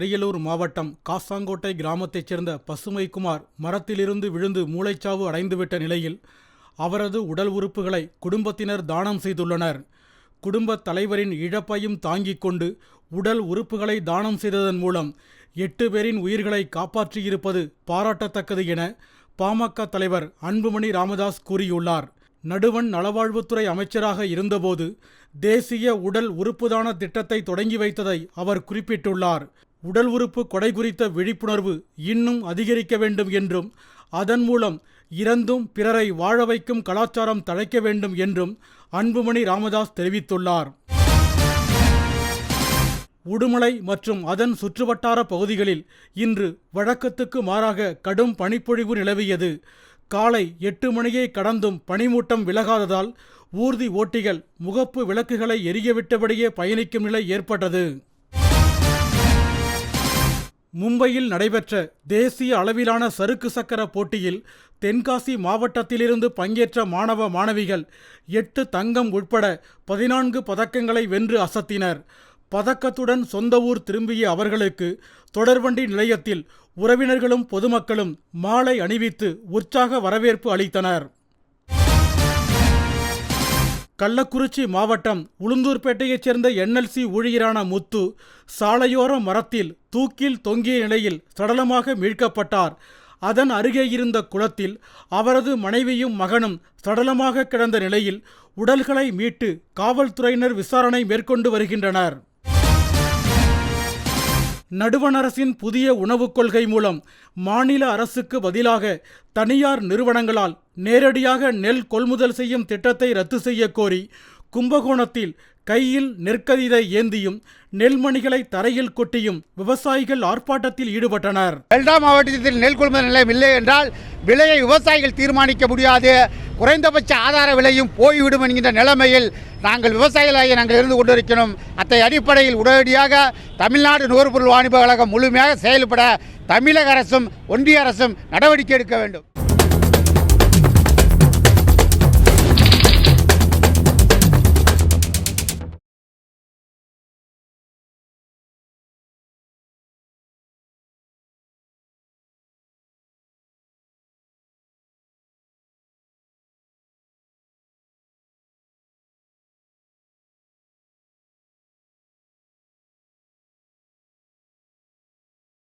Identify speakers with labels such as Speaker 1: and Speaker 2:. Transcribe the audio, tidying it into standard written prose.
Speaker 1: அரியலூர் மாவட்டம் காசாங்கோட்டை கிராமத்தைச் சேர்ந்த பசுமைக்குமார் மரத்திலிருந்து விழுந்து மூளைச்சாவு அடைந்துவிட்ட நிலையில் அவரது உடல் உறுப்புகளை குடும்பத்தினர் தானம் செய்துள்ளனர். குடும்பத் தலைவரின் இழப்பையும் தாங்கிக் கொண்டு உடல் உறுப்புகளை தானம் செய்ததன் மூலம் 8 பேரின் உயிர்களை காப்பாற்றியிருப்பது பாராட்டத்தக்கது என பாமக தலைவர் அன்புமணி ராமதாஸ் கூறியுள்ளார். நடுவண் நலவாழ்வுத்துறை அமைச்சராக இருந்தபோது தேசிய உடல் உறுப்புதான திட்டத்தை தொடங்கி வைத்ததை அவர் குறிப்பிட்டுள்ளார். உடல் உறுப்பு கொடை குறித்த விழிப்புணர்வு இன்னும் அதிகரிக்க வேண்டும் என்றும் அதன் மூலம் இறந்தும் பிறரை வாழ வைக்கும் கலாச்சாரம் தழைக்க வேண்டும் என்றும் அன்புமணி ராமதாஸ் தெரிவித்துள்ளார். உடுமலை மற்றும் அதன் சுற்றுவட்டார பகுதிகளில் இன்று வழக்கத்துக்கு மாறாக கடும் பனிப்பொழிவு நிலவியது. காலை 8 மணியை கடந்தும் பனிமூட்டம் விலகாததால் ஊர்தி ஓட்டிகள் முகப்பு விளக்குகளை எரியவிட்டபடியே பயணிக்கும் நிலை ஏற்பட்டது. மும்பையில் நடைபெற்ற தேசிய அளவிலான சறுக்கு சக்கர போட்டியில் தென்காசி மாவட்டத்திலிருந்து பங்கேற்ற மாணவ மாணவிகள் 8 தங்கம் உட்பட 14 பதக்கங்களை வென்று அசத்தினர். பதக்கத்துடன் சொந்த ஊர் திரும்பிய அவர்களுக்கு தொடர்வண்டி நிலையத்தில் உறவினர்களும் பொதுமக்களும் மாலை அணிவித்து உற்சாக வரவேற்பு அளித்தனர். கள்ளக்குறிச்சி மாவட்டம் உளுந்தூர்பேட்டையைச் சேர்ந்த NLC ஊழியரான முத்து சாலையோர மரத்தில் தூக்கில் தொங்கிய நிலையில் சடலமாக மீட்கப்பட்டார். அதன் அருகே இருந்த குளத்தில் அவரது மனைவியும் மகனும் சடலமாக கிடந்த நிலையில் உடல்களை மீட்டு காவல்துறையினர் விசாரணை மேற்கொண்டு வருகின்றனர். நடுவண் அரசின் புதிய உணவுக் கொள்கை மூலம் மாநில அரசுக்கு பதிலாக தனியார் நிறுவனங்களால் நேரடியாக நெல் கொள்முதல் செய்யும் திட்டத்தை ரத்து செய்ய கோரி கும்பகோணத்தில் கையில் நெற்கதிரை ஏந்தியும் நெல்மணிகளை தரையில் கொட்டியும் விவசாயிகள் ஆர்ப்பாட்டத்தில் ஈடுபட்டனர்.
Speaker 2: டெல்டா மாவட்டத்தில் நெல் கொள்முதல் நிலையம் இல்லை என்றால் விலையை விவசாயிகள் தீர்மானிக்க முடியாது, குறைந்தபட்ச ஆதார விலையும் போய்விடும் என்கின்ற நிலைமையில் நாங்கள் விவசாயிகளாக நாங்கள் இருந்து கொண்டிருக்கிறோம். அத்தகைய அடிப்படையில் உடனடியாக தமிழ்நாடு நுகர்பொருள் வாணிப கழகம் முழுமையாக செயல்பட தமிழக அரசும் ஒன்றிய அரசும் நடவடிக்கை எடுக்க வேண்டும்.